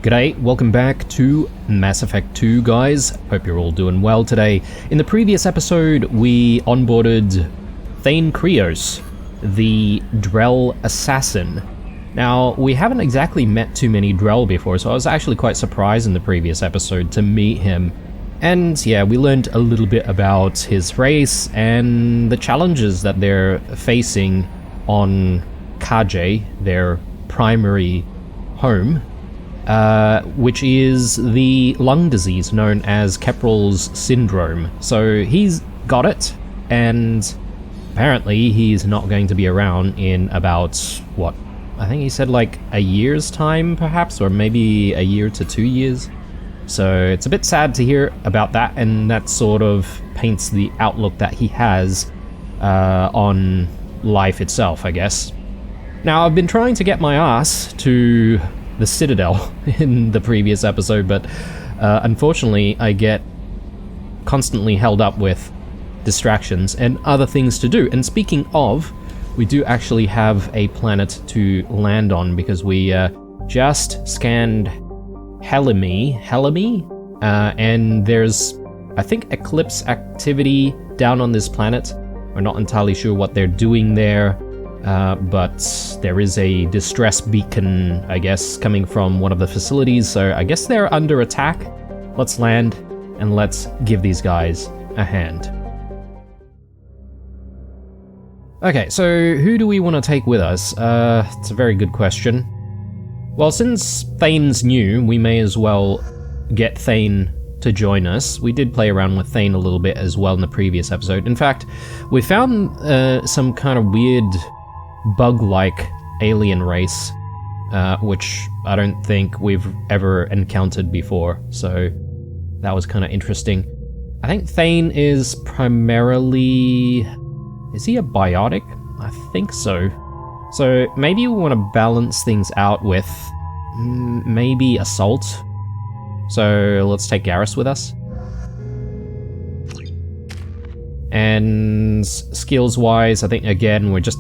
G'day, welcome back to Mass Effect 2, guys. Hope you're all doing well today. In the previous episode, we onboarded Thane Krios, the Drell assassin. Now, we haven't exactly met too many Drell before, so I was actually quite surprised in the previous episode to meet him. And yeah, we learned a little bit about his race and the challenges that they're facing on Kajay, their primary home. Which is the lung disease known as Kepral's syndrome. So he's got it, and apparently he's not going to be around in about, what, I think he said like a year's time perhaps, or maybe a year to 2 years. So it's a bit sad to hear about that, and that sort of paints the outlook that he has on life itself, I guess. Now, I've been trying to get my ass to the Citadel in the previous episode, but unfortunately I get constantly held up with distractions and other things to do. And speaking of, we do actually have a planet to land on, because we just scanned Helimi, and there's, I think, Eclipse activity down on this planet. We're not entirely sure what they're doing there. But there is a distress beacon, I guess, coming from one of the facilities, so I guess they're under attack. Let's land, and let's give these guys a hand. Okay, so who do we want to take with us? It's a very good question. Well, since Thane's new, we may as well get Thane to join us. We did play around with Thane a little bit as well in the previous episode. In fact, we found some kind of weird bug-like alien race, which I don't think we've ever encountered before, so that was kind of interesting. I think Thane is primarily... is he a biotic? I think so. So maybe we want to balance things out with maybe Assault. So let's take Garrus with us. And skills-wise, I think, again, we're just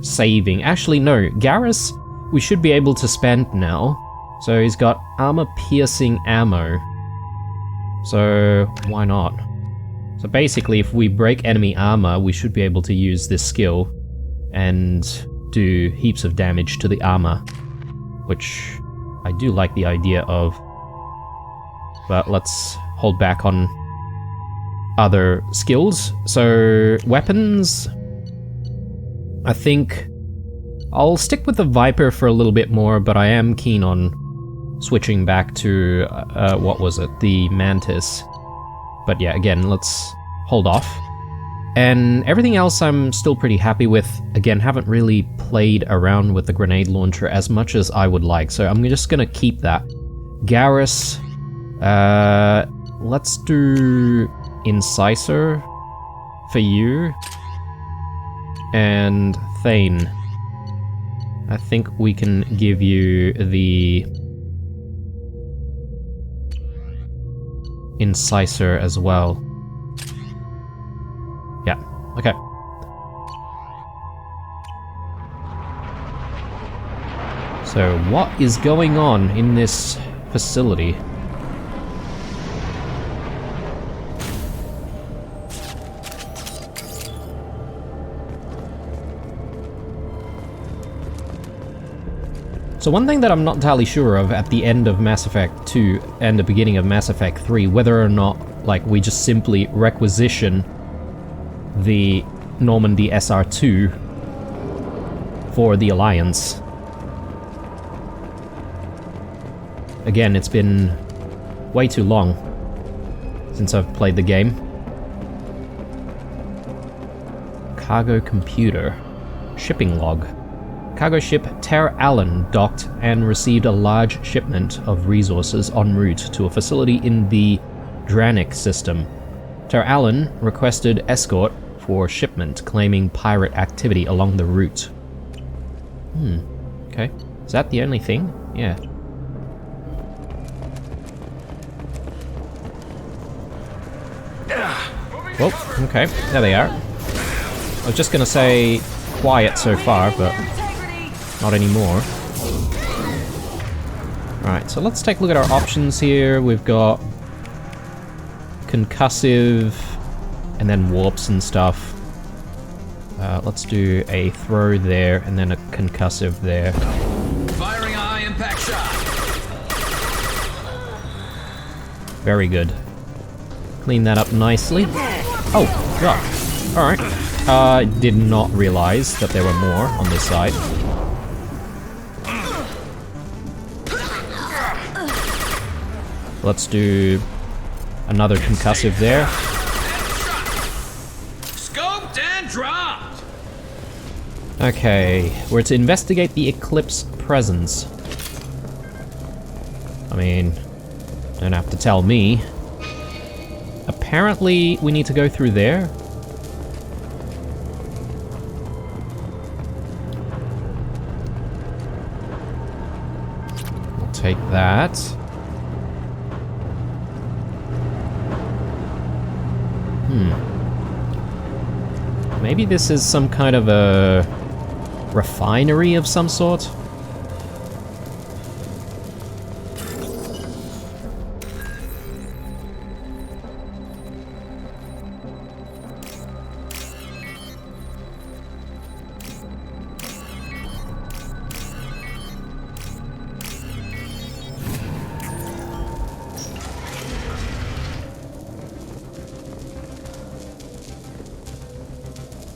saving. Actually, no, Garrus, we should be able to spend now. So he's got armor-piercing ammo. So why not? So basically, if we break enemy armor, we should be able to use this skill and do heaps of damage to the armor, which I do like the idea of. But let's hold back on other skills. So weapons, I think I'll stick with the Viper for a little bit more, but I am keen on switching back to what was it, the Mantis. But yeah, again, let's hold off. And everything else I'm still pretty happy with. Again, haven't really played around with the grenade launcher as much as I would like, so I'm just gonna keep that. Garrus, let's do Incisor for you, and Thane, I think we can give you the Incisor as well. Yeah, okay. So what is going on in this facility? So one thing that I'm not entirely sure of at the end of Mass Effect 2 and the beginning of Mass Effect 3, whether or not, like, we just simply requisition the Normandy SR2 for the Alliance. Again, it's been way too long since I've played the game. Cargo computer. Shipping log. Cargo ship Ter Allen docked and received a large shipment of resources en route to a facility in the Dranik system. Ter Allen requested escort for shipment, claiming pirate activity along the route. Okay. Is that the only thing? Yeah. Well, okay. There they are. I was just gonna say quiet so far, but not anymore. Alright, so let's take a look at our options here. We've got concussive and then warps and stuff. Let's do a throw there and then a concussive there. Firing a high impact shot. Very good. Clean that up nicely. Oh, God. Alright. Did not realize that there were more on this side. Let's do another concussive there. Scoped and dropped. Okay, we're to investigate the Eclipse presence. I mean, don't have to tell me. Apparently, we need to go through there. We'll take that. Maybe this is some kind of a refinery of some sort?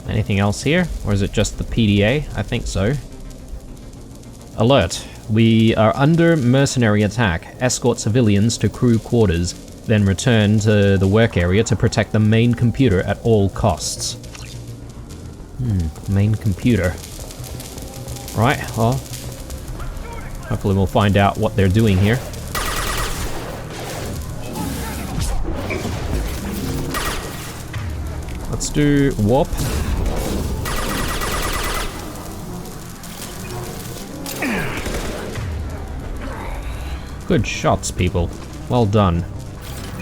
Anything else here? Or is it just the PDA? I think so. Alert. We are under mercenary attack. Escort civilians to crew quarters, then return to the work area to protect the main computer at all costs. Main computer. Right, well, hopefully we'll find out what they're doing here. Let's do warp. Good shots, people. Well done.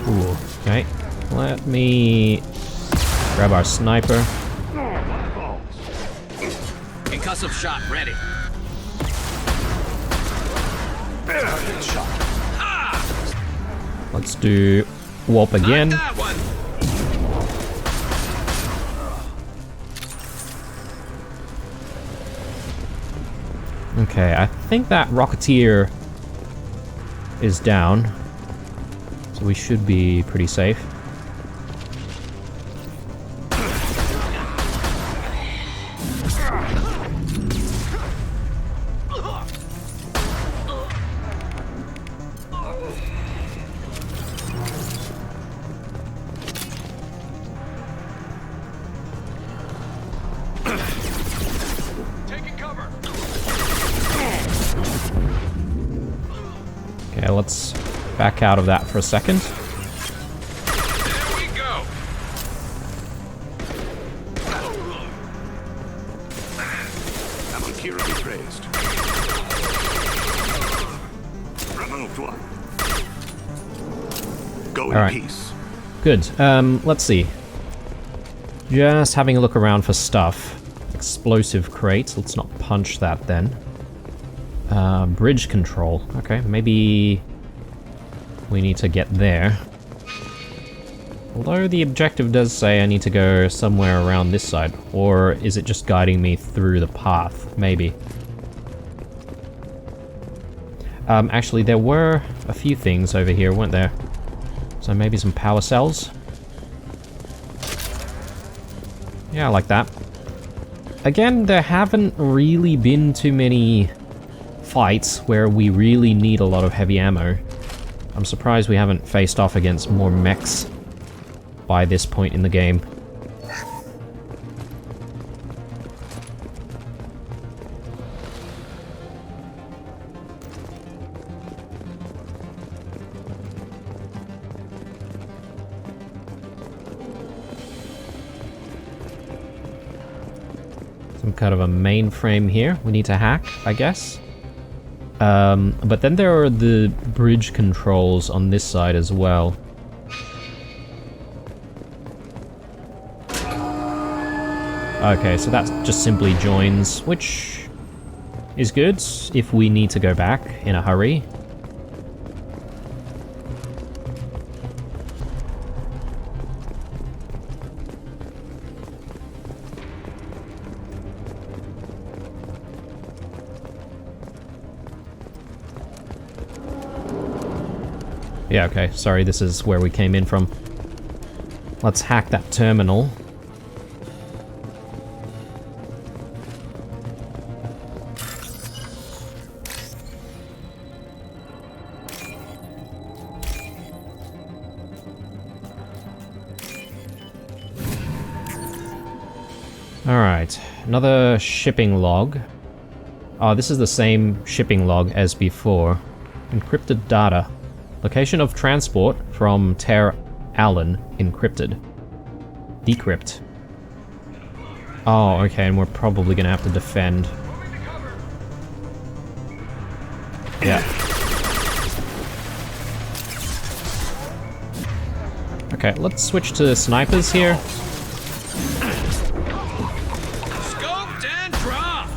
Ooh, okay. Let me grab our sniper. Concussive shot ready. Let's do warp again. Not that one. Okay, I think that Rocketeer is down, so we should be pretty safe. Taking cover. Okay, let's back out of that for a second. There we go. Amakira be praised. Removed one. Go in All right. peace. Good. Let's see. Just having a look around for stuff. Explosive crate. Let's not punch that then. Bridge control. Okay, maybe we need to get there. Although the objective does say I need to go somewhere around this side. Or is it just guiding me through the path? Maybe. Actually, there were a few things over here, weren't there? So maybe some power cells? Yeah, I like that. Again, there haven't really been too many fights where we really need a lot of heavy ammo. I'm surprised we haven't faced off against more mechs by this point in the game. Some kind of a mainframe here we need to hack, I guess. But then there are the bridge controls on this side as well. Okay, so that just simply joins, which is good if we need to go back in a hurry. Yeah, okay. Sorry, this is where we came in from. Let's hack that terminal. Alright, another shipping log. Oh, this is the same shipping log as before. Encrypted data. Location of transport from Ter Allen encrypted. Decrypt. Oh, okay, and we're probably gonna have to defend. Yeah. Okay, let's switch to snipers here. Scoped and dropped.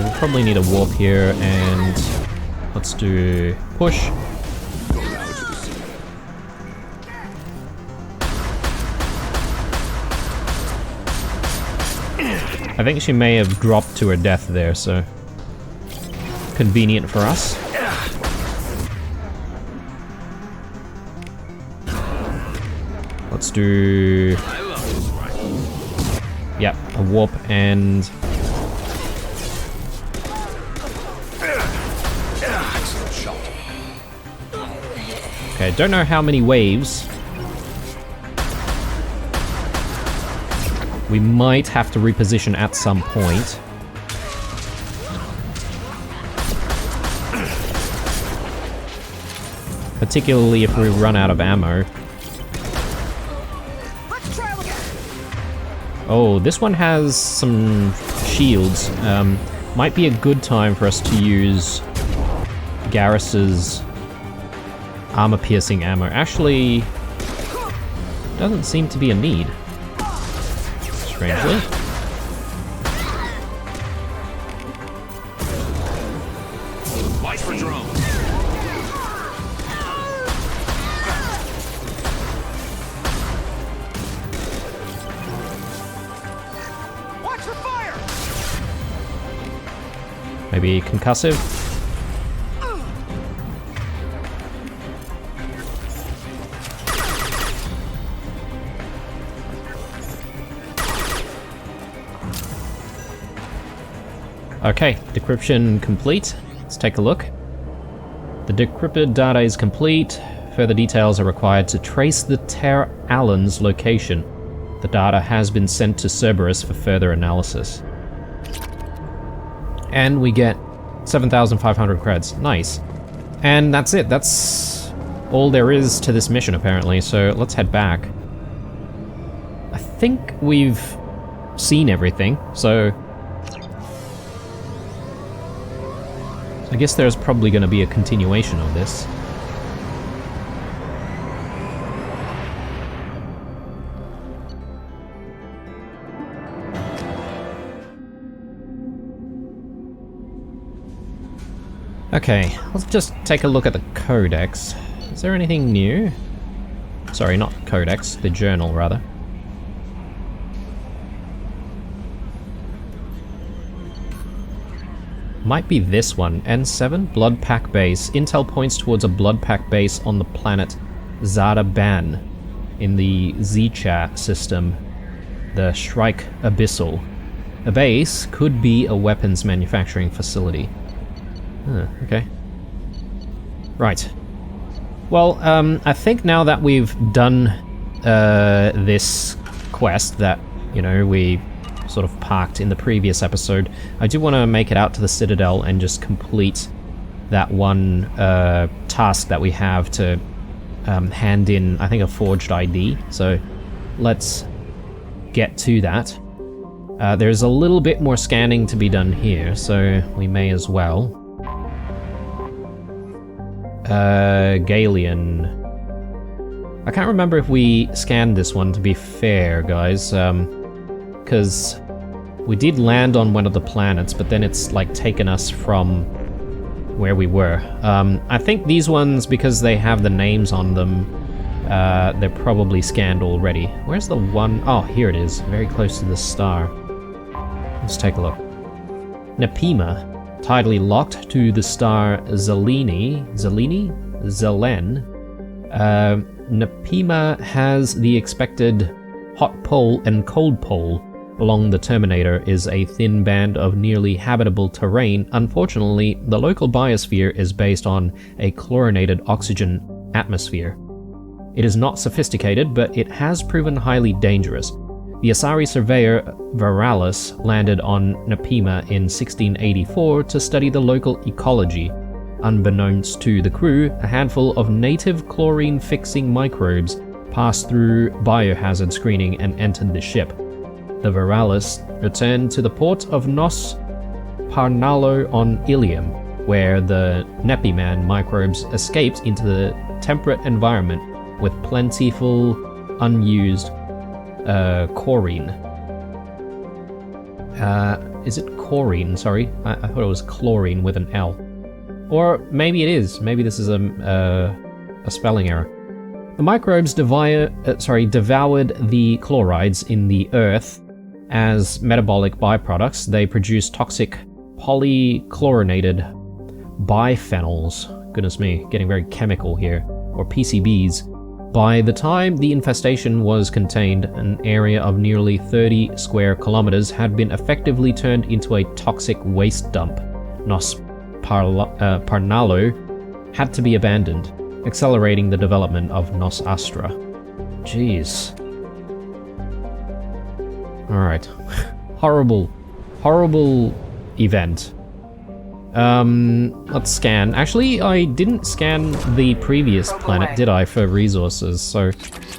We'll probably need a warp here, and let's do push. I think she may have dropped to her death there, so convenient for us. Let's do... Yep, a warp and... Okay, don't know how many waves. We might have to reposition at some point. Particularly if we run out of ammo. Oh, this one has some shields. Might be a good time for us to use Garrus's armor-piercing ammo. Actually, doesn't seem to be a need. Strangely. Watch for drone. Watch for fire. Maybe concussive. Okay, decryption complete. Let's take a look. The decrypted data is complete. Further details are required to trace the Ter Allen's location. The data has been sent to Cerberus for further analysis. And we get 7,500 creds. Nice. And that's it. That's all there is to this mission, apparently. So let's head back. I think we've seen everything, so... I guess there's probably going to be a continuation of this. Okay, let's just take a look at the codex. Is there anything new? Sorry, not codex, the journal rather. Might be this one. N7, Blood Pack Base. Intel points towards a Blood Pack base on the planet Zada Ban in the Z-Chat system, the Shrike Abyssal. A base could be a weapons manufacturing facility. Okay. Right. Well, I think now that we've done this quest that, you know, we sort of parked in the previous episode, I do want to make it out to the Citadel and just complete that one task that we have to hand in, I think, a forged ID. So let's get to that. There's a little bit more scanning to be done here, so we may as well. Galian. I can't remember if we scanned this one, to be fair, guys, because we did land on one of the planets, but then it's like taken us from where we were. I think these ones, because they have the names on them, they're probably scanned already. Where's the one? Oh, here it is, very close to the star. Let's take a look. Nepima, tidally locked to the star Zelini. Zelen. Nepima has the expected hot pole and cold pole. Along the Terminator is a thin band of nearly habitable terrain. Unfortunately, the local biosphere is based on a chlorinated oxygen atmosphere. It is not sophisticated, but it has proven highly dangerous. The Asari surveyor Viralis landed on Nepima in 1684 to study the local ecology. Unbeknownst to the crew, a handful of native chlorine-fixing microbes passed through biohazard screening and entered the ship. The Viralis returned to the port of Nos Parnalo on Ilium, where the Nepiman microbes escaped into the temperate environment with plentiful, unused chlorine. Is it chlorine? Sorry, I thought it was chlorine with an L. Or maybe it is. Maybe this is a spelling error. The microbes devoured the chlorides in the earth. As metabolic byproducts, they produce toxic polychlorinated biphenyls. Goodness me, getting very chemical here. Or PCBs. By the time the infestation was contained, an area of nearly 30 square kilometers had been effectively turned into a toxic waste dump. Nos Parnalo had to be abandoned, accelerating the development of Nos Astra. Jeez. Alright. Horrible event. Let's scan. Actually, I didn't scan the previous planet, did I, for resources, so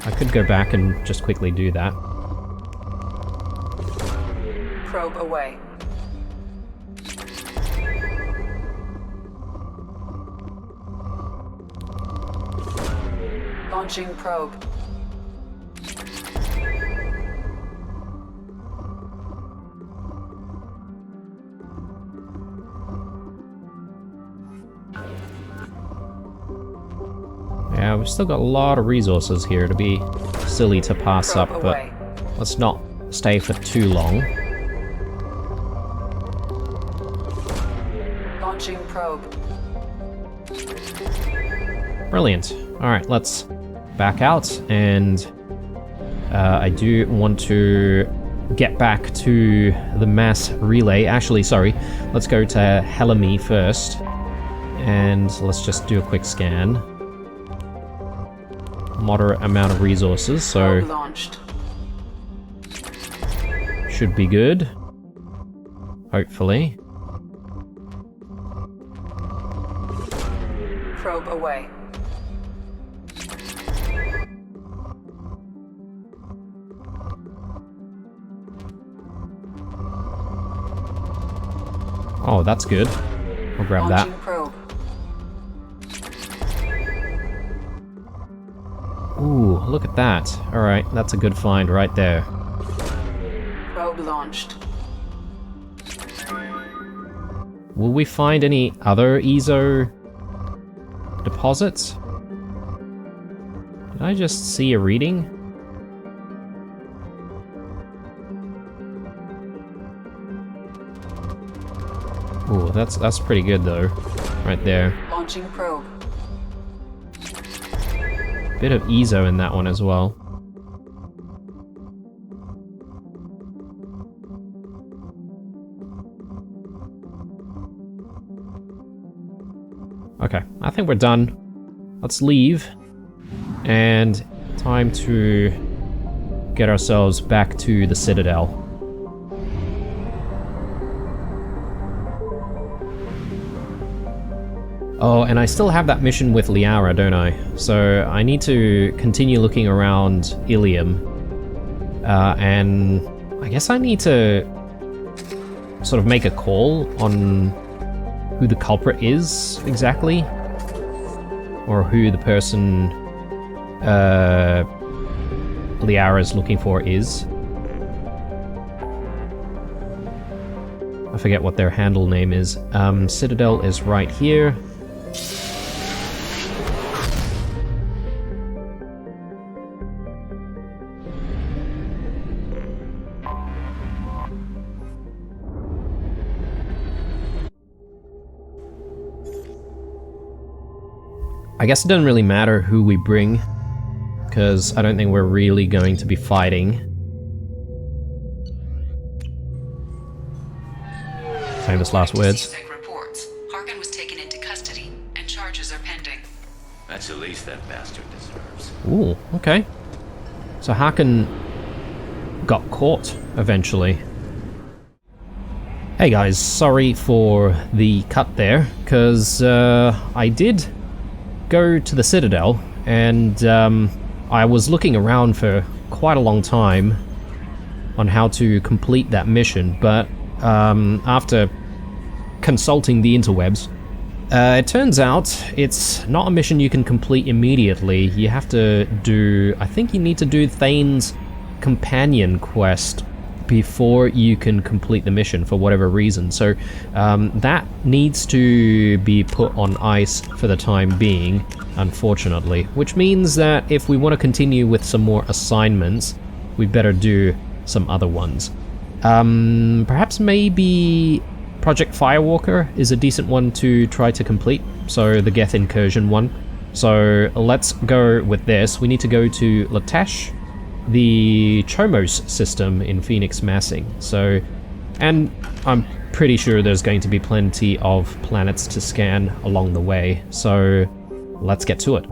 I could go back and just quickly do that. Probe away. Launching probe. Yeah, we've still got a lot of resources here to be silly to pass up, but let's not stay for too long. Launching probe. Brilliant. Alright, let's back out, and I do want to get back to the mass relay. Actually, sorry, let's go to Helami first, and let's just do a quick scan. Moderate amount of resources, so Launched. Should be good. Hopefully. Probe away. Oh, that's good. I'll grab that. Launching probe. Ooh, look at that. Alright, that's a good find right there. Probe launched. Will we find any other EZO deposits? Did I just see a reading? Ooh, that's pretty good though. Right there. Launching probe. Bit of EZO in that one as well. Okay, I think we're done. Let's leave. And time to get ourselves back to the Citadel. Oh, and I still have that mission with Liara, don't I? So I need to continue looking around Ilium. And I guess I need to sort of make a call on who the culprit is exactly. Or who the person Liara is looking for is. I forget what their handle name is. Citadel is right here. I guess it doesn't really matter who we bring, because I don't think we're really going to be fighting. Famous last words. CSEC reports. Harkin was taken into custody, and charges are pending. That's the least that bastard deserves. Ooh, okay. So Harkin got caught eventually. Hey guys, sorry for the cut there, because I did go to the Citadel, and I was looking around for quite a long time on how to complete that mission, but after consulting the interwebs, it turns out it's not a mission you can complete immediately. You have to do, I think you need to do Thane's companion quest before you can complete the mission for whatever reason. So that needs to be put on ice for the time being, unfortunately, which means that if we want to continue with some more assignments, we better do some other ones. Perhaps maybe Project Firewalker is a decent one to try to complete, so the Geth incursion one. So let's go with this. We need to go to Latesh, the Chomos system in Phoenix Massing. So, and I'm pretty sure there's going to be plenty of planets to scan along the way, so let's get to it.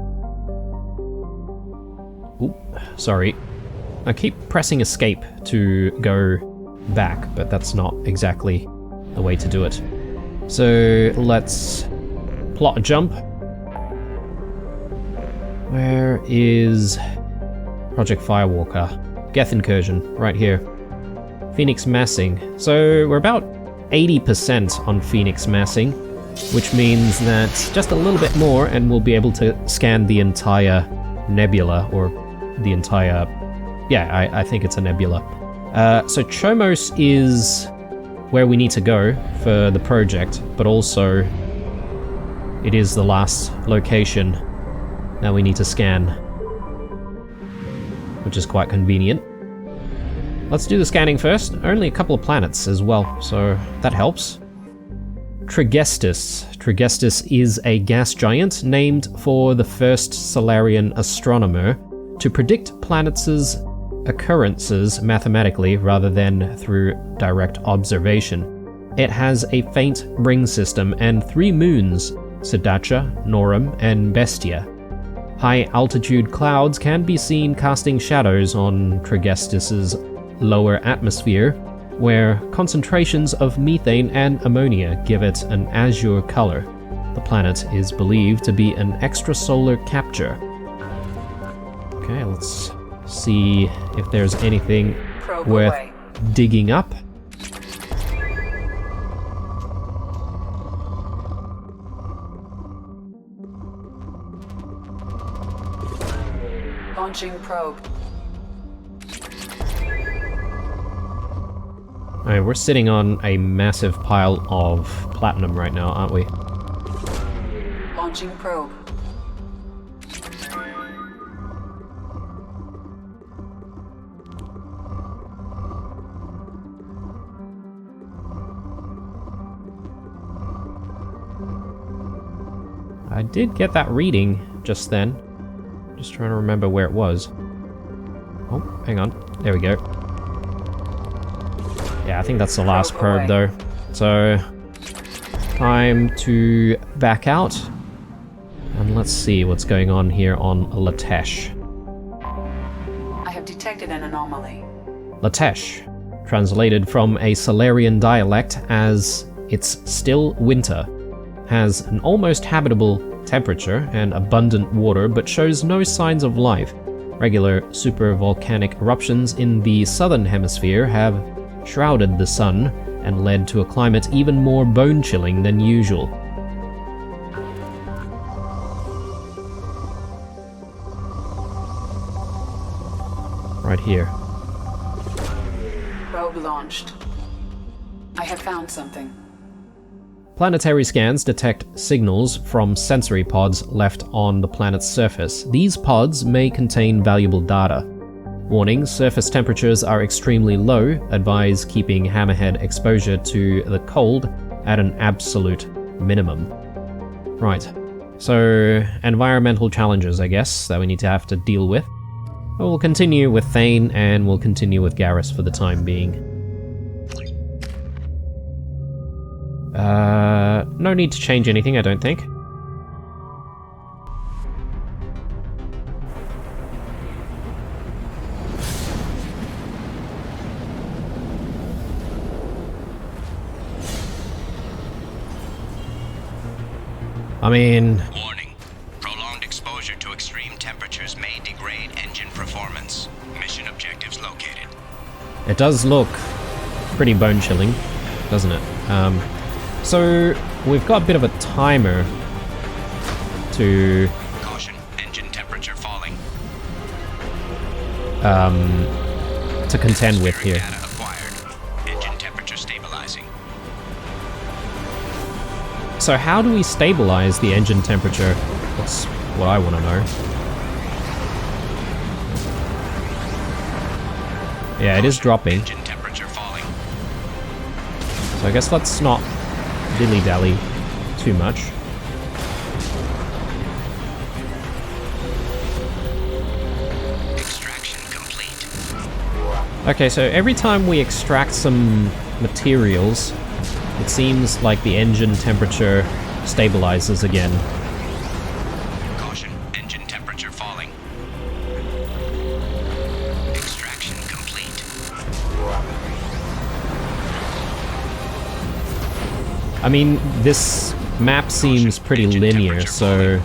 Ooh, sorry. I keep pressing escape to go back, but that's not exactly the way to do it. So let's plot a jump. Where is Project Firewalker? Geth incursion, right here. Phoenix Massing. So we're about 80% on Phoenix Massing, which means that just a little bit more and we'll be able to scan the entire nebula, or the entire... yeah, I think it's a nebula. So Chomos is where we need to go for the project, but also it is the last location that we need to scan, which is quite convenient. Let's do the scanning first. Only a couple of planets as well, so that helps. Trigestis. Trigestis is a gas giant named for the first Solarian astronomer to predict planets' occurrences mathematically rather than through direct observation. It has a faint ring system and 3 moons, Sidacha, Norum, and Bestia. High-altitude clouds can be seen casting shadows on Trigestis' lower atmosphere, where concentrations of methane and ammonia give it an azure color. The planet is believed to be an extrasolar capture. Okay, let's see if there's anything Probe worth away. digging up. Launching probe. Alright, we're sitting on a massive pile of platinum right now, aren't we? Launching probe. I did get that reading just then. Just trying to remember where it was. Oh, hang on. There we go. Yeah, I think that's the last probe though. So, time to back out. And let's see what's going on here on Latesh. I have detected an anomaly. Latesh, translated from a Solarian dialect as "it's still winter," has an almost habitable temperature and abundant water, but shows no signs of life. Regular supervolcanic eruptions in the southern hemisphere have shrouded the sun and led to a climate even more bone-chilling than usual. Right here. Probe launched. I have found something. Planetary scans detect signals from sensory pods left on the planet's surface. These pods may contain valuable data. Warning, surface temperatures are extremely low. Advise keeping hammerhead exposure to the cold at an absolute minimum. Right, So, environmental challenges, I guess, that we need to have to deal with. But we'll continue with Thane, and we'll continue with Garrus for the time being. No need to change anything, I don't think. I mean... Warning. Prolonged exposure to extreme temperatures may degrade engine performance. Mission objectives located. It does look pretty bone-chilling, doesn't it? So, we've got a bit of a timer to... Caution. Engine temperature falling. To contend with here. Data acquired. Engine temperature stabilizing. So how do we stabilize the engine temperature? That's what I want to know. Yeah, it is dropping. Engine temperature falling. So I guess let's not dilly-dally too much. Extraction complete. Okay, so every time we extract some materials, it seems like the engine temperature stabilizes again. Caution. Engine temperature falling. Extraction complete. I mean, this map seems pretty linear, so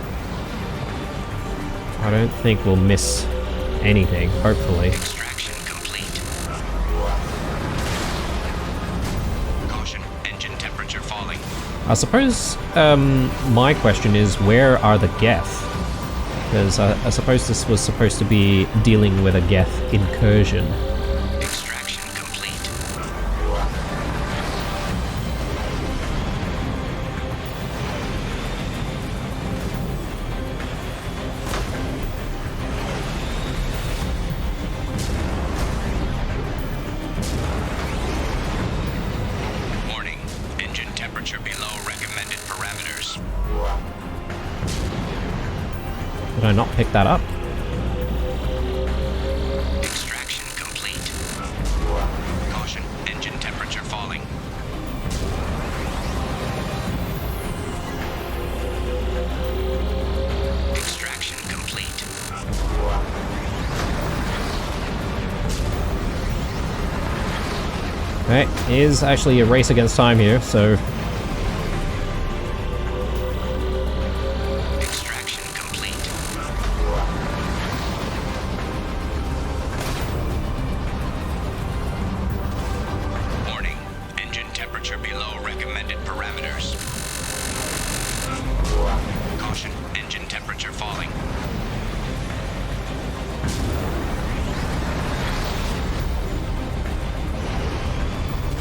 I don't think we'll miss anything, hopefully. Extraction complete. Caution. Engine temperature falling. I suppose my question is, where are the Geth? Because I suppose this was supposed to be dealing with a Geth incursion. Extraction complete. Warning. Engine temperature below recommended parameters. Did I not pick that up? Extraction complete. Caution. Engine temperature falling. Extraction complete. Okay, it is actually a race against time here, so Extraction complete. Warning. Engine temperature below recommended parameters. Caution. Engine temperature falling.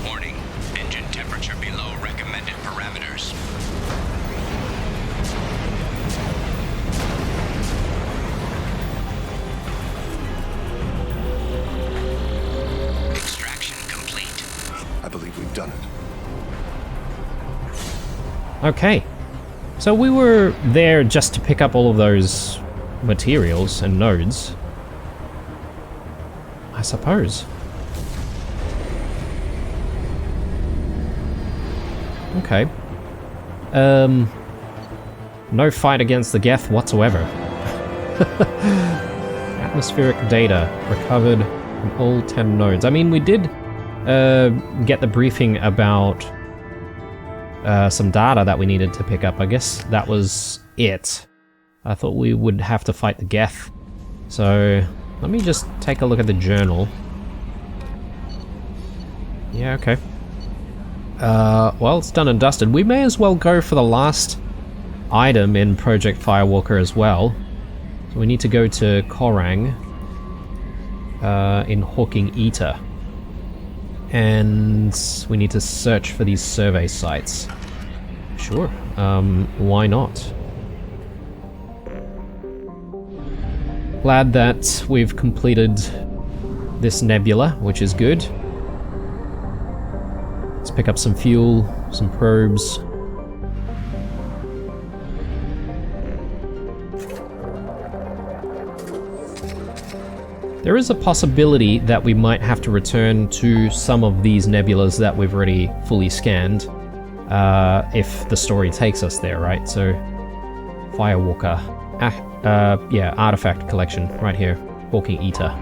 Warning. Engine temperature below recommended parameters. Extraction complete. I believe we've done it. okay. So we were there just to pick up all of those materials and nodes, I suppose. Okay. No fight against the Geth whatsoever. Atmospheric data recovered from all 10 nodes. I mean, we did get the briefing about some data that we needed to pick up. I guess that was it. I thought we would have to fight the Geth. So let me just take a look at the journal. Yeah, okay. Well, it's done and dusted. We may as well go for the last item in Project Firewalker as well. So we need to go to Korang in Hawking Eater. And we need to search for these survey sites. Sure, why not? Glad that we've completed this nebula, which is good. Let's pick up some fuel, some probes. there is a possibility that we might have to return to some of these nebulas that we've already fully scanned, if the story takes us there, right? So, Firewalker. Yeah, artifact collection, right here. Hawking Eater.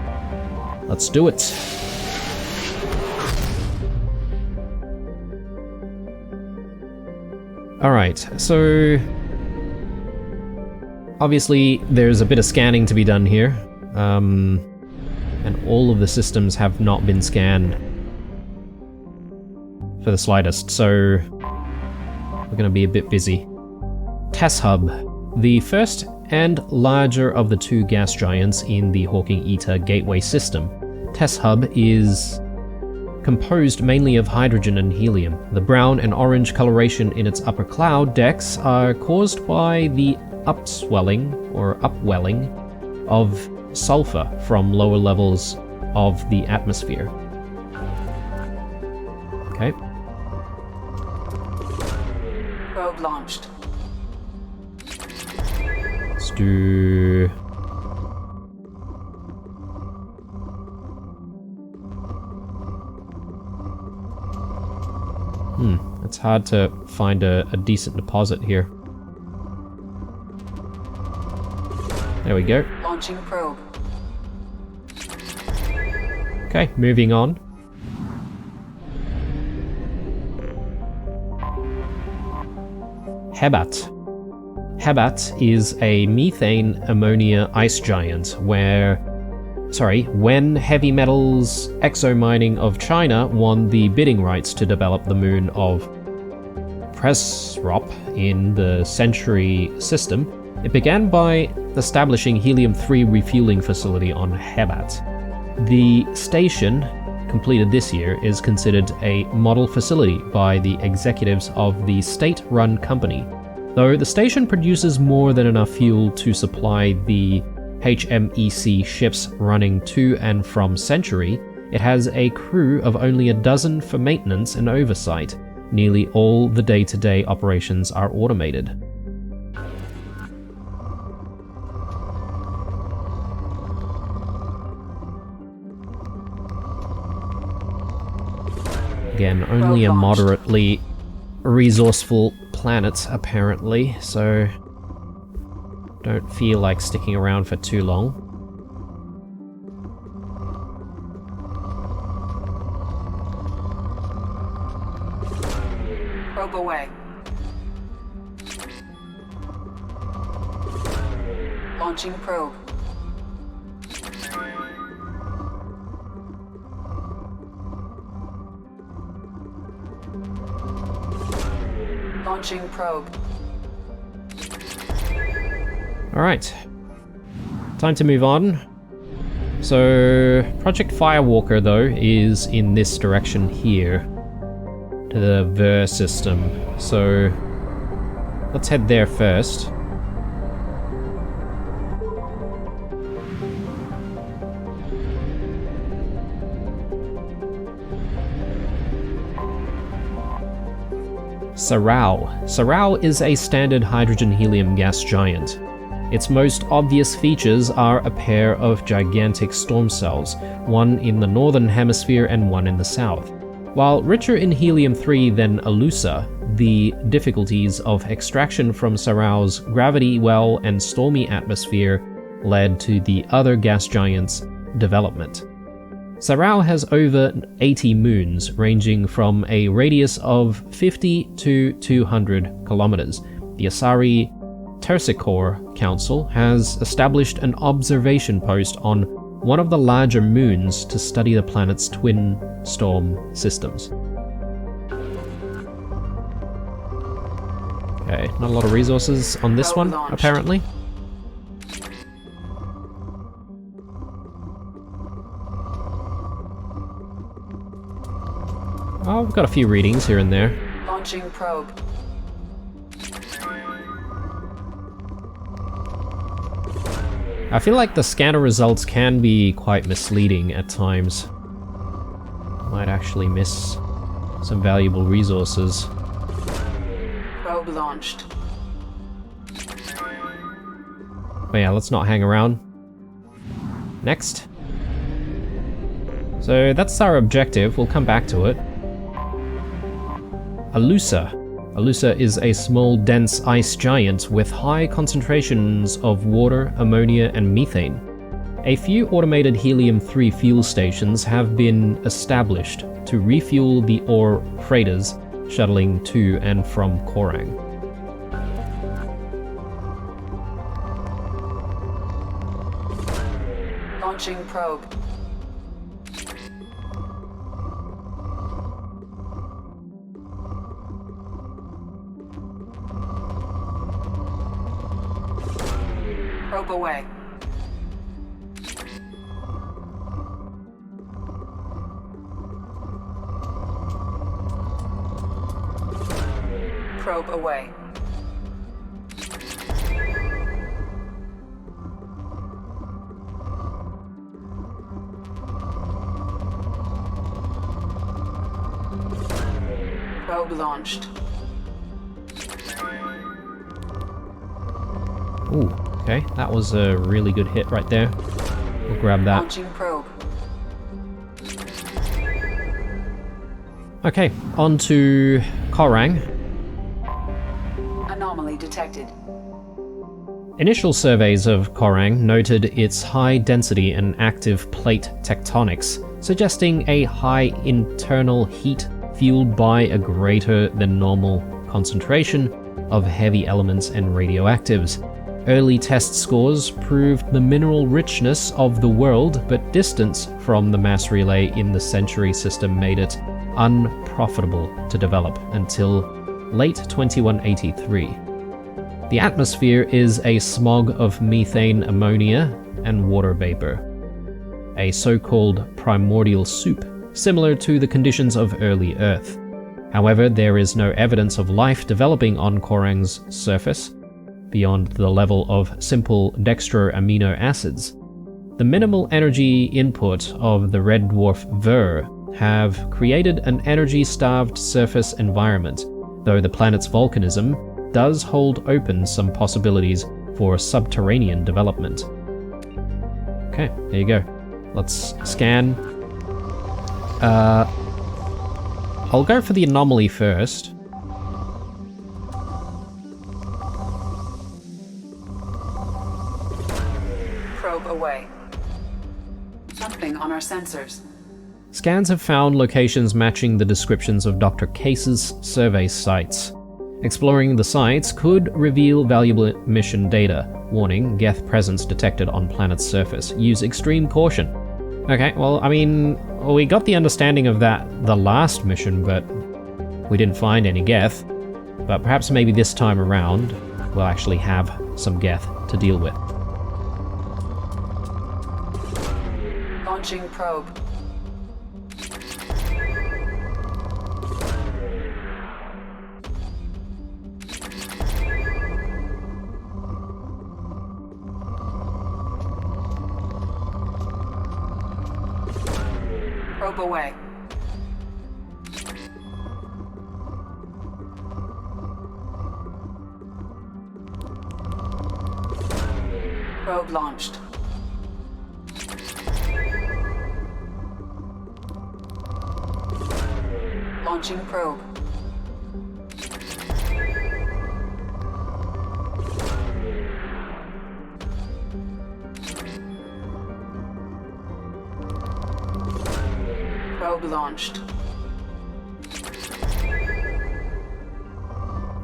Let's do it! Alright, so... obviously, there's a bit of scanning to be done here. And all of the systems have not been scanned for the slightest, so we're gonna be a bit busy. Test Hub. The first and larger of the two gas giants in the Hawking Eater gateway system. Test Hub is composed mainly of hydrogen and helium. The brown and orange coloration in its upper cloud decks are caused by the upswelling or upwelling of sulfur from lower levels of the atmosphere. Okay. Probe launched. Let's do... it's hard to find a decent deposit here. There we go. Launching probe. Okay, moving on. Hebat. Hebat is a methane ammonia ice giant when Heavy Metals Exomining of China won the bidding rights to develop the moon of Presrop in the Century system, it began by establishing helium-3 refueling facility on Hebat. The station, completed this year, is considered a model facility by the executives of the state-run company. Though the station produces more than enough fuel to supply the HMEC ships running to and from Century, it has a crew of only a dozen for maintenance and oversight. Nearly all the day-to-day operations are automated. Again, only a moderately resourceful planet, apparently, so don't feel like sticking around for too long. Probe away. Launching probe. Launching probe. Alright. Time to move on. So, Project Firewalker, though, is in this direction here. To the Ver system. So, let's head there first. Sarao. Sarao is a standard hydrogen-helium gas giant. Its most obvious features are a pair of gigantic storm cells, one in the northern hemisphere and one in the south. While richer in helium-3 than Alusa, the difficulties of extraction from Sarao's gravity well and stormy atmosphere led to the other gas giant's development. Sarao has over 80 moons, ranging from a radius of 50 to 200 kilometers. The Asari Tersicore Council has established an observation post on one of the larger moons to study the planet's twin storm systems. Okay, not a lot of resources on this one, apparently. Oh, we've got a few readings here and there. Launching probe. I feel like the scanner results can be quite misleading at times. Might actually miss some valuable resources. Probe launched. But yeah, let's not hang around. Next. So that's our objective, we'll come back to it. Alusa. Alusa is a small, dense ice giant with high concentrations of water, ammonia, and methane. A few automated helium-3 fuel stations have been established to refuel the ore freighters shuttling to and from Korang. Launching probe. Probe away. Probe away. Probe launched. Ooh, okay, that was a really good hit right there. We'll grab that. Launching probe. Okay, on to Korang. Anomaly detected. Initial surveys of Korang noted its high density and active plate tectonics, suggesting a high internal heat fueled by a greater than normal concentration of heavy elements and radioactives. Early test scores proved the mineral richness of the world, but distance from the mass relay in the Century system made it unprofitable to develop until late 2183. The atmosphere is a smog of methane, ammonia, and water vapor, a so-called primordial soup, similar to the conditions of early Earth. However, there is no evidence of life developing on Korang's surface beyond the level of simple dextro amino acids. The minimal energy input of the red dwarf Ver have created an energy-starved surface environment, though the planet's volcanism does hold open some possibilities for subterranean development. Okay, there you go. Let's scan. I'll go for the anomaly first. Probe away. Something on our sensors. Scans have found locations matching the descriptions of Dr. Case's survey sites. Exploring the sites could reveal valuable mission data. Warning, Geth presence detected on planet's surface. Use extreme caution. Okay, well, I mean, we got the understanding of that the last mission, but we didn't find any Geth. But perhaps maybe this time around, we'll actually have some Geth to deal with. Launching probe. Probe away. Probe launched. Launching probe. Probe launched.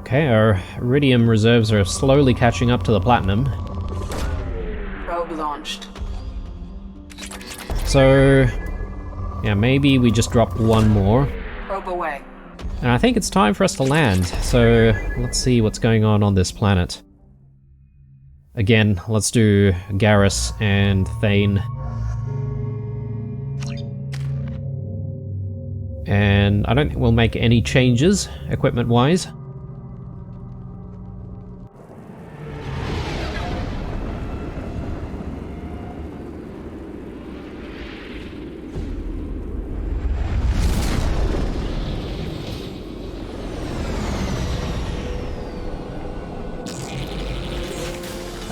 Okay, our iridium reserves are slowly catching up to the platinum. Probe launched. So, yeah, maybe we just drop one more. Probe away. And I think it's time for us to land, so let's see what's going on this planet. Again, let's do Garrus and Thane. And I don't think we'll make any changes, equipment-wise.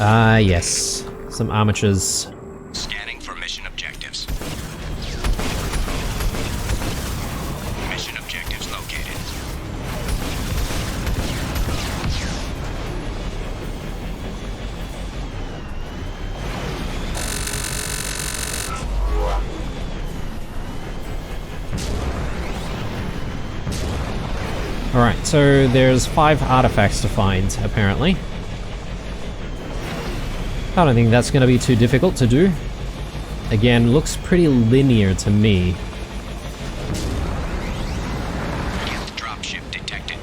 Ah, yes. Some armatures. Scanning for mission objectives. Alright, so there's 5 artifacts to find, apparently. I don't think that's going to be too difficult to do. Again, looks pretty linear to me. Gift dropship detected.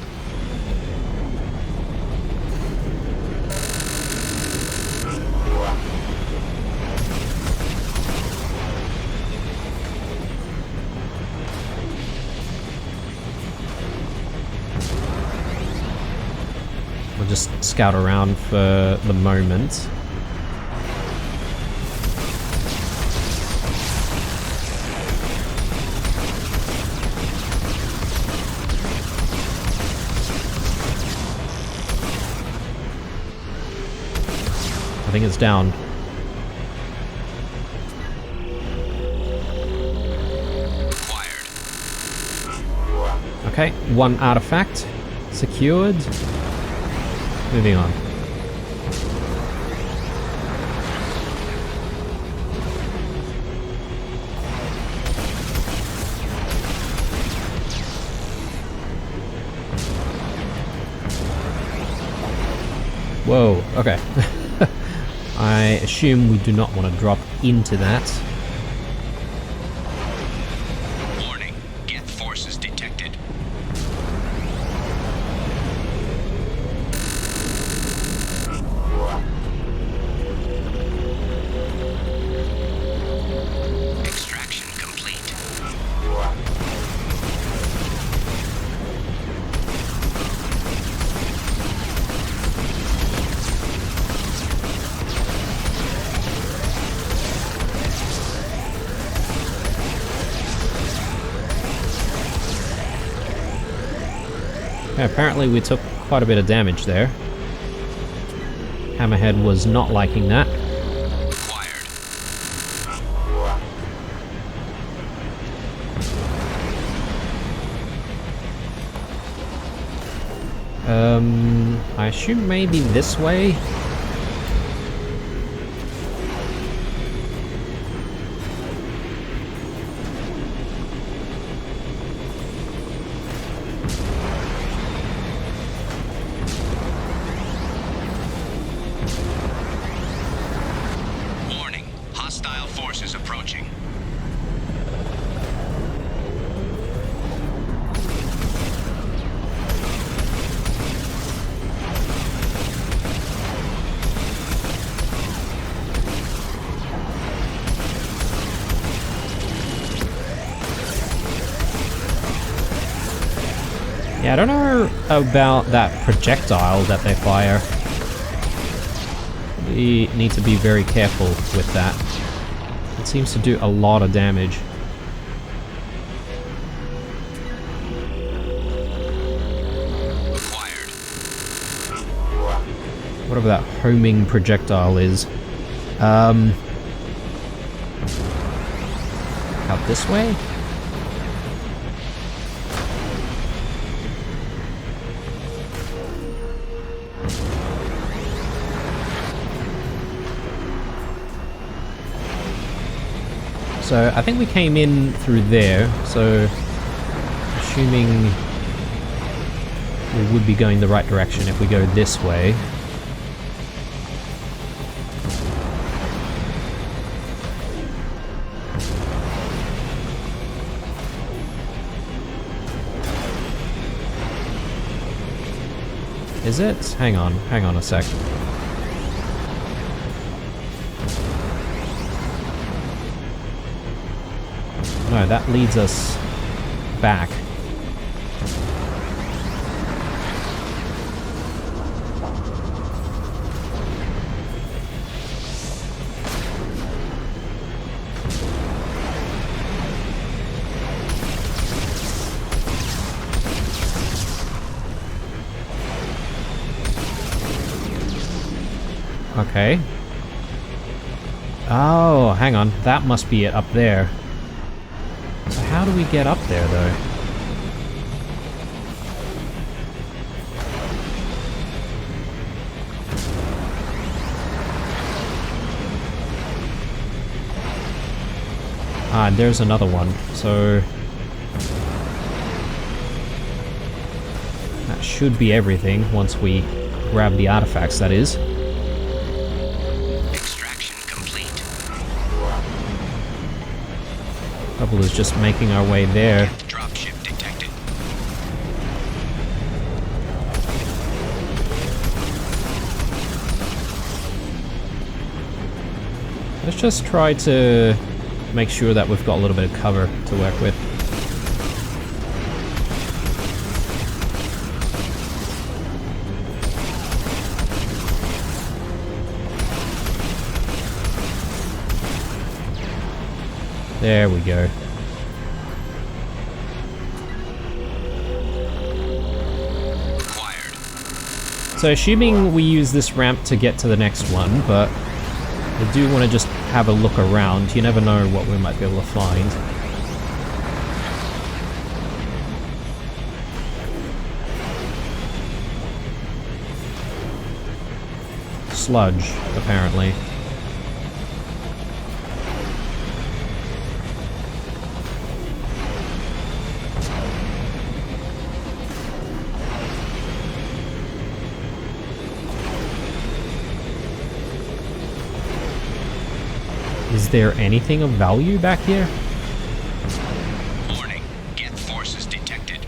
We'll just scout around for the moment. I think it's down. Acquired. Okay, 1 artifact secured. Moving on. Whoa, okay. I assume we do not want to drop into that. Warning. Geth forces detected. Extraction complete. Okay, apparently we took quite a bit of damage there. Hammerhead was not liking that. Acquired. I assume maybe this way? Warning. Hostile forces approaching. Yeah, I don't know about that projectile that they fire. We need to be very careful with that. It seems to do a lot of damage. Acquired. Whatever that homing projectile is. Out this way? So I think we came in through there, so assuming we would be going the right direction if we go this way. Is it? Hang on a sec. No, that leads us back. Okay. Oh, hang on. That must be it up there. So how do we get up there, though? Ah, there's another one. So should be everything once we grab the artifacts, that is. Extraction complete. Trouble is just making our way there. Dropship detected. Let's just try to make sure that we've got a little bit of cover to work with. There we go. Acquired. So assuming we use this ramp to get to the next one, but I do want to just have a look around. You never know what we might be able to find. Sludge, apparently. Is there anything of value back here? Warning. Geth forces detected.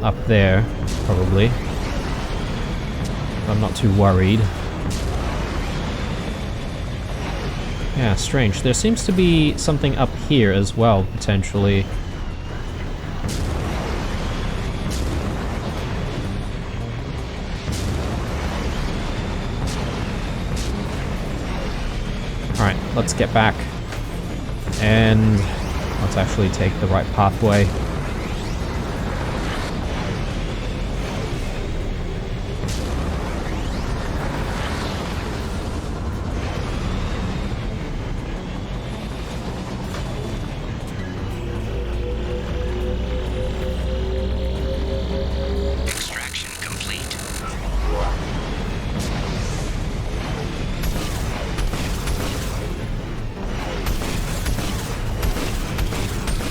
Up there, probably. I'm not too worried. Yeah, strange. There seems to be something up here as well, potentially. Alright, let's get back. And let's actually take the right pathway. Extraction complete.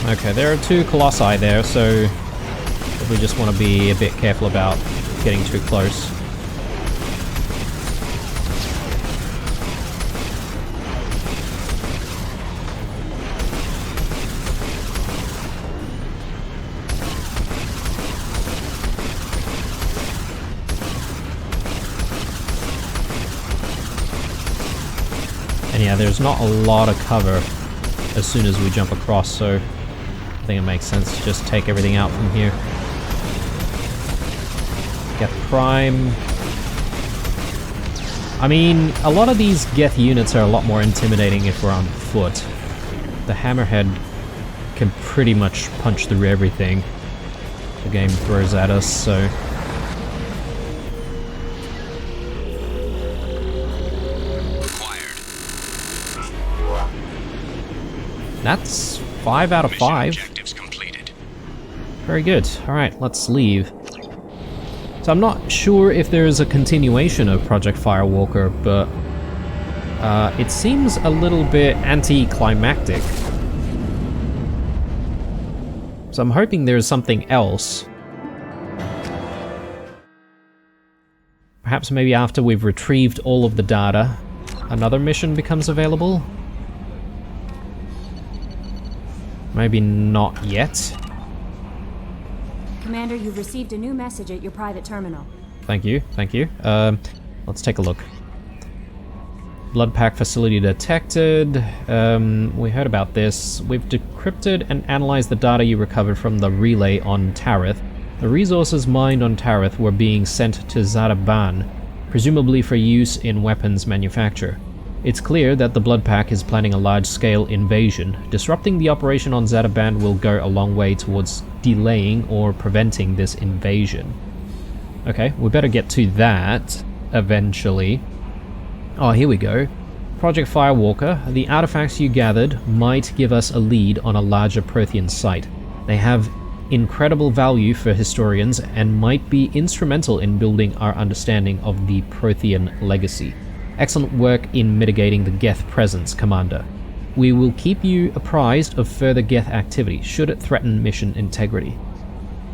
Okay, there are two colossi there, so we just want to be a bit careful about getting too close. And yeah, there's not a lot of cover as soon as we jump across, so I think it makes sense to just take everything out from here. Get Prime. I mean, a lot of these Geth units are a lot more intimidating if we're on foot. The Hammerhead can pretty much punch through everything the game throws at us, so... Acquired. That's 5 out of 5. Mission objectives completed. Very good. Alright, let's leave. So I'm not sure if there is a continuation of Project Firewalker, but it seems a little bit anticlimactic. So I'm hoping there's something else. Perhaps maybe after we've retrieved all of the data, another mission becomes available? Maybe not yet. Commander, you've received a new message at your private terminal. Thank you, thank you. Let's take a look. Blood pack facility detected. We heard about this. We've decrypted and analyzed the data you recovered from the relay on Tareth. The resources mined on Tareth were being sent to Zadaban, presumably for use in weapons manufacture. It's clear that the Blood Pack is planning a large-scale invasion. Disrupting the operation on Zadaban will go a long way towards delaying or preventing this invasion. Okay, we better get to that eventually. Oh, here we go. Project Firewalker. The artifacts you gathered might give us a lead on a larger Prothean site. They have incredible value for historians and might be instrumental in building our understanding of the Prothean legacy. Excellent work in mitigating the Geth presence, Commander. We will keep you apprised of further Geth activity, should it threaten mission integrity.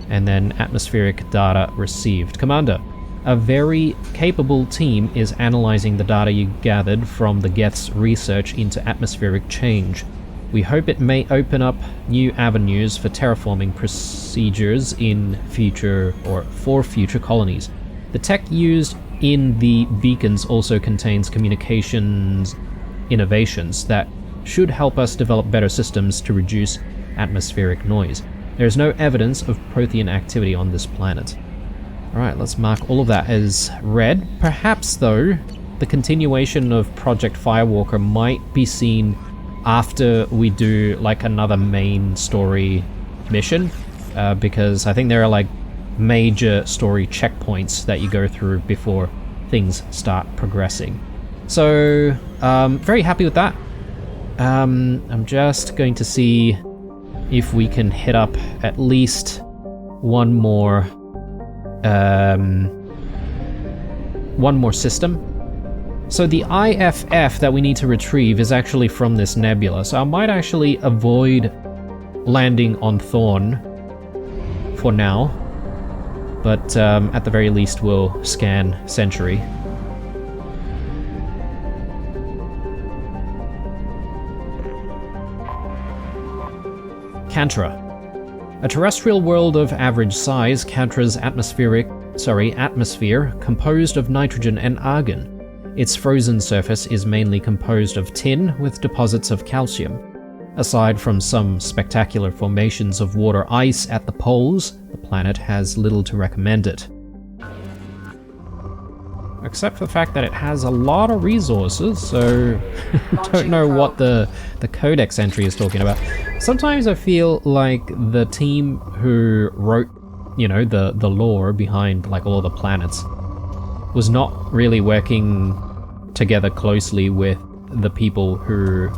and then atmospheric data received. Commander, a very capable team is analyzing the data you gathered from the Geth's research into atmospheric change. We hope it may open up new avenues for terraforming procedures for future colonies. The tech used in the beacons also contains communications innovations that should help us develop better systems to reduce atmospheric noise. There is no evidence of Prothean activity on this planet. Alright, let's mark all of that as red. Perhaps, though, the continuation of Project Firewalker might be seen after we do, like, another main story mission, because I think there are, like, major story checkpoints that you go through before things start progressing. So, very happy with that. I'm just going to see if we can hit up at least one more system. So the IFF that we need to retrieve is actually from this nebula, so I might actually avoid landing on Thorn for now, but at the very least we'll scan Century. Cantra. A terrestrial world of average size, Cantra's atmosphere composed of nitrogen and argon. Its frozen surface is mainly composed of tin with deposits of calcium. Aside from some spectacular formations of water ice at the poles, the planet has little to recommend it. Except for the fact that it has a lot of resources, so don't know what the codex entry is talking about. Sometimes I feel like the team who wrote, the lore behind like all the planets was not really working together closely with the people who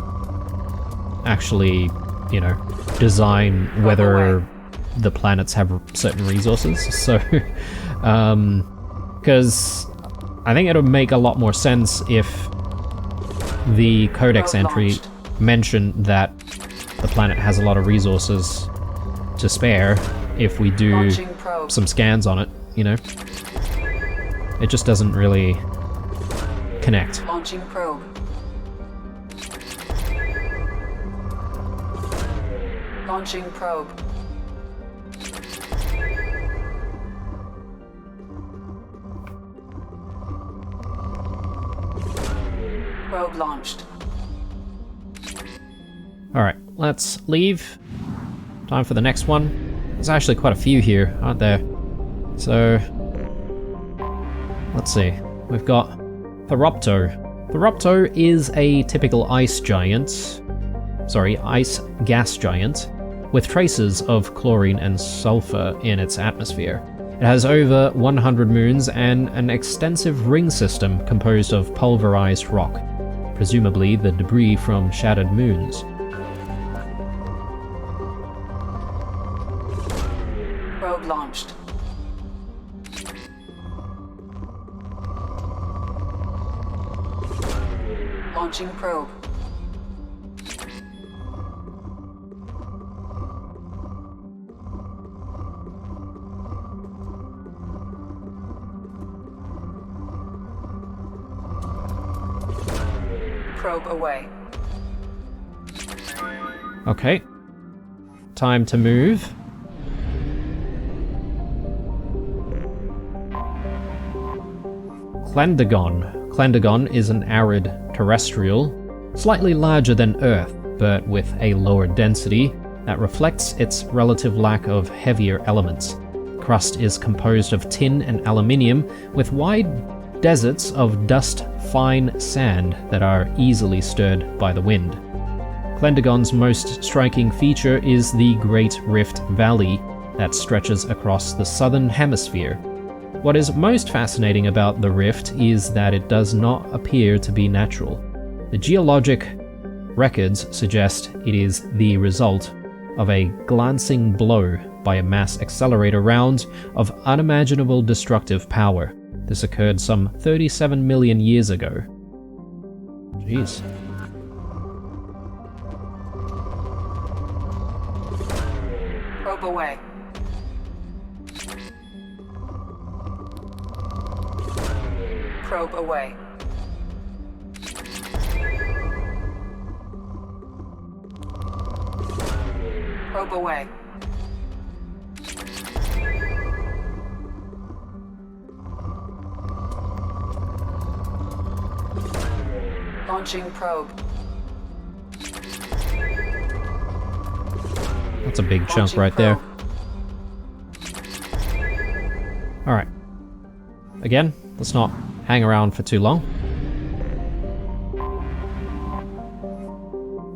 actually, design whether the planets have certain resources. So, because I think it would make a lot more sense if the codex entry mentioned that the planet has a lot of resources to spare if we do some scans on it, It just doesn't really connect. Launching probe. Launching probe. Probe launched. Alright, let's leave. Time for the next one. There's actually quite a few here, aren't there? So, let's see. We've got Theropto. Theropto is a typical ice gas giant, with traces of chlorine and sulfur in its atmosphere. It has over 100 moons and an extensive ring system composed of pulverized rock, presumably the debris from shattered moons. Probe launched. Launching probe. Probe away. Okay. Time to move. Clendagon. Clendagon is an arid terrestrial, slightly larger than Earth, but with a lower density that reflects its relative lack of heavier elements. Crust is composed of tin and aluminium, with wide deserts of dust-fine sand that are easily stirred by the wind. Clendagon's most striking feature is the Great Rift Valley that stretches across the southern hemisphere. What is most fascinating about the rift is that it does not appear to be natural. The geologic records suggest it is the result of a glancing blow by a mass accelerator round of unimaginable destructive power. This occurred some 37 million years ago. Jeez. Probe away. Probe away. Probe away. Launching probe. That's a big chunk right there. Alright. Again, let's not hang around for too long.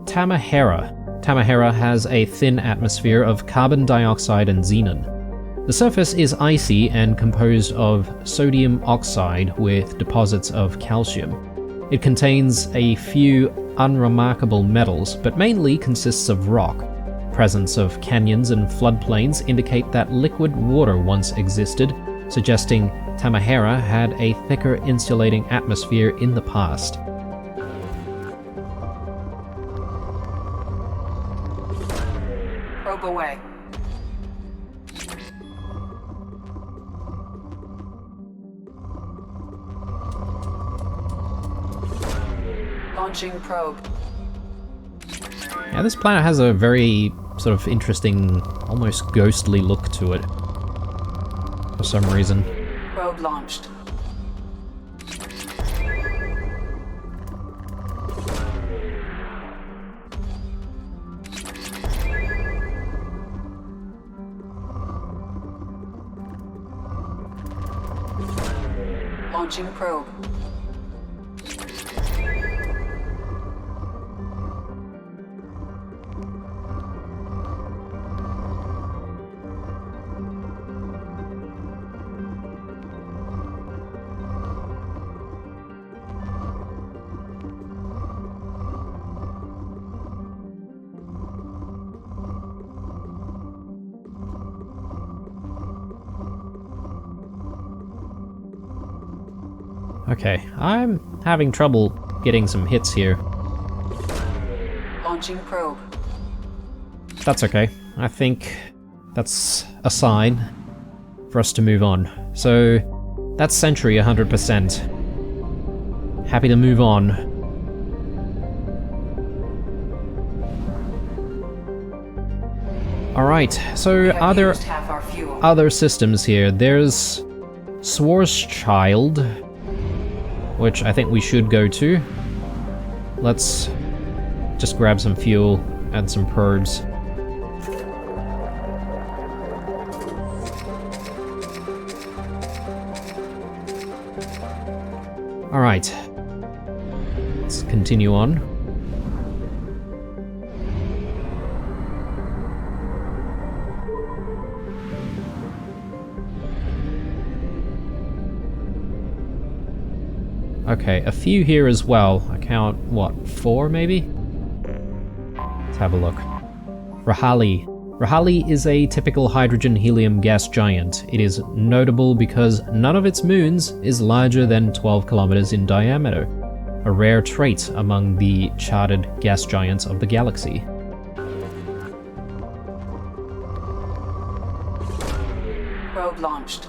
Tamahera. Tamahera has a thin atmosphere of carbon dioxide and xenon. The surface is icy and composed of sodium oxide with deposits of calcium. It contains a few unremarkable metals, but mainly consists of rock. Presence of canyons and floodplains indicate that liquid water once existed, suggesting Tamahera had a thicker insulating atmosphere in the past. Probe away. Launching probe. Yeah, this planet has a very sort of interesting, almost ghostly look to it. For some reason. Probe launched. Launching probe. Okay, I'm having trouble getting some hits here. Launching probe. That's okay. I think that's a sign for us to move on. So, that's Sentry 100%. Happy to move on. Alright, so are there Half our fuel. other systems here? There's Schwarzschild, which I think we should go to. Let's just grab some fuel and some probes. Alright. Let's continue on. Okay, a few here as well. I count, what, 4 maybe? Let's have a look. Rahali. Rahali is a typical hydrogen-helium gas giant. It is notable because none of its moons is larger than 12 kilometers in diameter, a rare trait among the charted gas giants of the galaxy. Probe launched.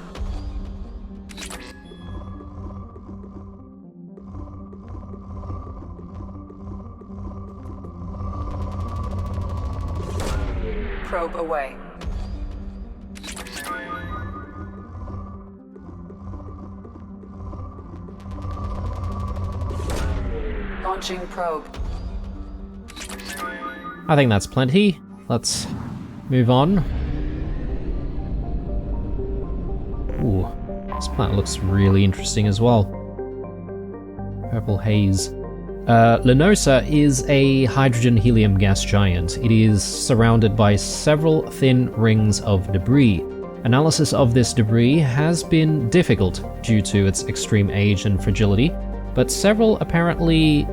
Probe away. Launching probe. I think that's plenty. Let's move on. Ooh, this planet looks really interesting as well. Purple haze. Lenosa is a hydrogen-helium gas giant. It is surrounded by several thin rings of debris. Analysis of this debris has been difficult due to its extreme age and fragility, but several apparently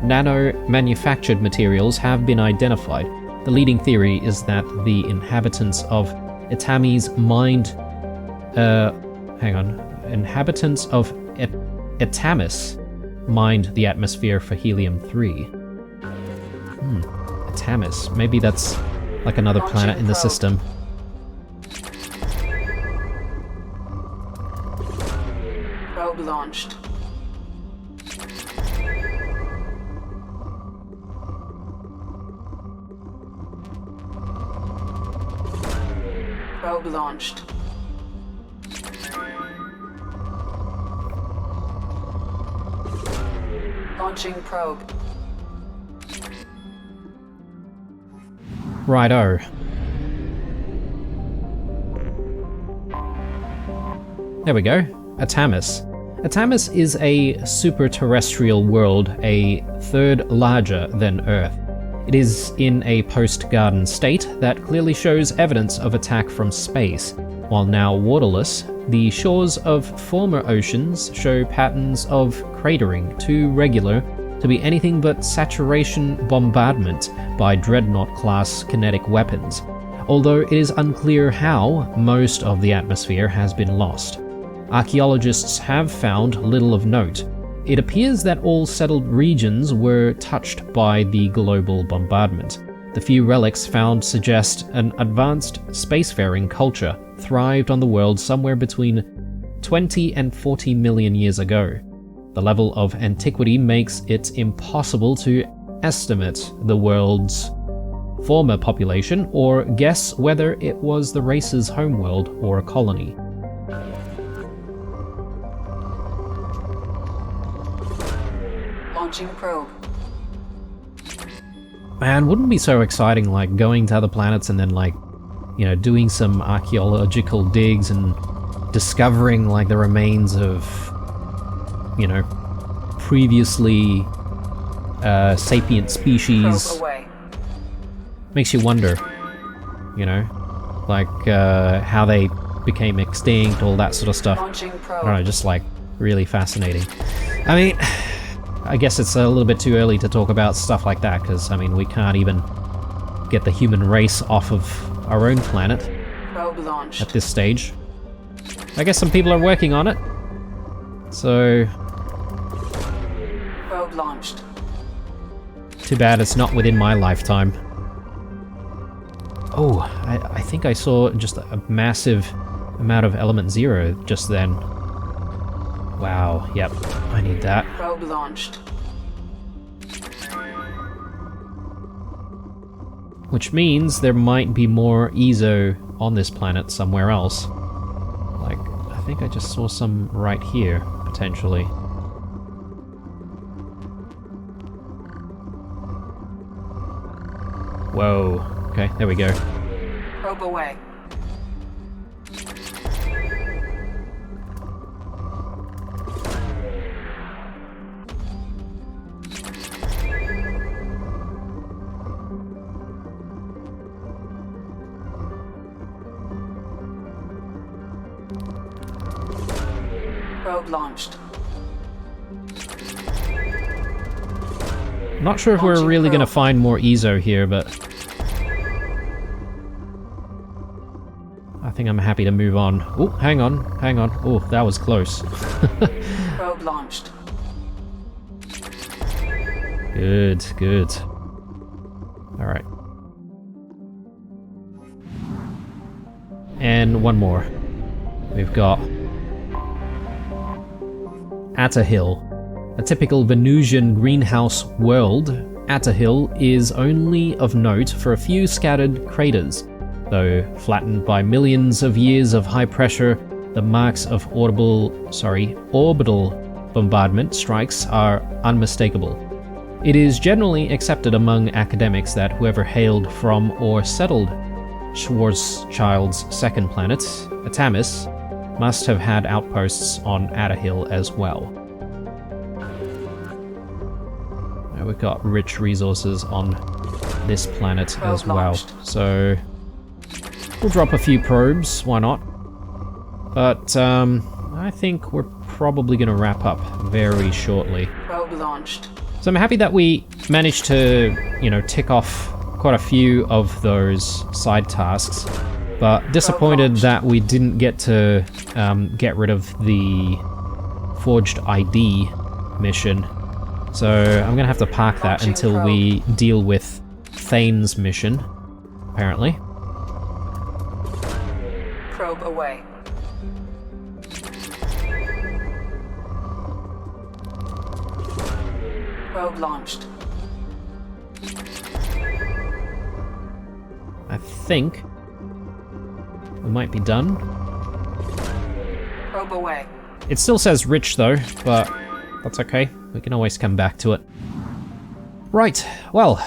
nano-manufactured materials have been identified. The leading theory is that the inhabitants of Etami's mined... Inhabitants of Etamis mined the atmosphere for helium-3. Etamis. Maybe that's like another planet in the system. Probe launched. Probe launched. Launching probe. Righto. There we go. Atamis. Atamis is a super-terrestrial world, a third larger than Earth. It is in a post-garden state that clearly shows evidence of attack from space. While now waterless, the shores of former oceans show patterns of cratering, too regular to be anything but saturation bombardment by Dreadnought-class kinetic weapons, although it is unclear how most of the atmosphere has been lost. Archaeologists have found little of note. It appears that all settled regions were touched by the global bombardment. The few relics found suggest an advanced spacefaring culture thrived on the world somewhere between 20 and 40 million years ago. The level of antiquity makes it impossible to estimate the world's former population or guess whether it was the race's homeworld or a colony. Launching probe. Man, wouldn't it be so exciting, like, going to other planets and then, like, you know, doing some archaeological digs and discovering, like, the remains of, you know, previously sapient species. Probe away. Makes you wonder, you know, like, how they became extinct, all that sort of stuff. Launching I probe. don't know, just, like, really fascinating. I mean, I guess it's a little bit too early to talk about stuff like that, because, I mean, we can't even get the human race off of our own planet Probe launched. at this stage. I guess some people are working on it. So, Probe launched. too bad it's not within my lifetime. Oh, I think I saw just a massive amount of element 0 just then. Wow, yep, I need that. Probe launched. Which means there might be more EZO on this planet somewhere else. Like, I think I just saw some right here, potentially. Whoa. Okay, there we go. Probe away. Probe launched. Not sure if we're Launching really probe. gonna find more EZO here, but I think I'm happy to move on. Oh, hang on. Oh, that was close. Probe launched. Good, good. Alright. And one more. We've got Atahil. A typical Venusian greenhouse world, Atahil is only of note for a few scattered craters. Though flattened by millions of years of high pressure, the marks of orbital bombardment strikes are unmistakable. It is generally accepted among academics that whoever hailed from or settled Schwarzschild's second planet, Atamis, must have had outposts on Atahil as well. Now we've got rich resources on this planet as well, launched. so we'll drop a few probes, why not? But I think we're probably going to wrap up very shortly. Probe launched. So I'm happy that we managed to, you know, tick off quite a few of those side tasks, but disappointed that we didn't get to get rid of the Forged ID mission. So I'm gonna have to park that Launching until probe. we deal with Thane's mission, apparently. Probe away. Probe launched. I think we might be done. Probe away. It still says rich though, but that's okay. We can always come back to it. Right, well,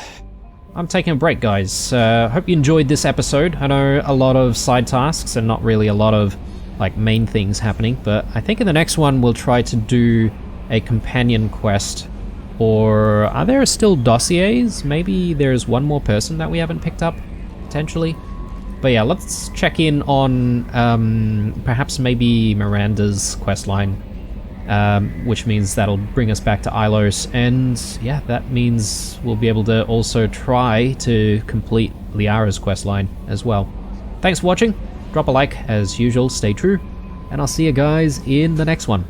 I'm taking a break, guys. Hope you enjoyed this episode. I know a lot of side tasks and not really a lot of like main things happening, but I think in the next one we'll try to do a companion quest. Or are there still dossiers? Maybe there's one more person that we haven't picked up, potentially. But yeah, let's check in on perhaps maybe Miranda's questline, which means that'll bring us back to Ilos, and yeah, that means we'll be able to also try to complete Liara's questline as well. Thanks for watching, drop a like as usual, stay true, and I'll see you guys in the next one.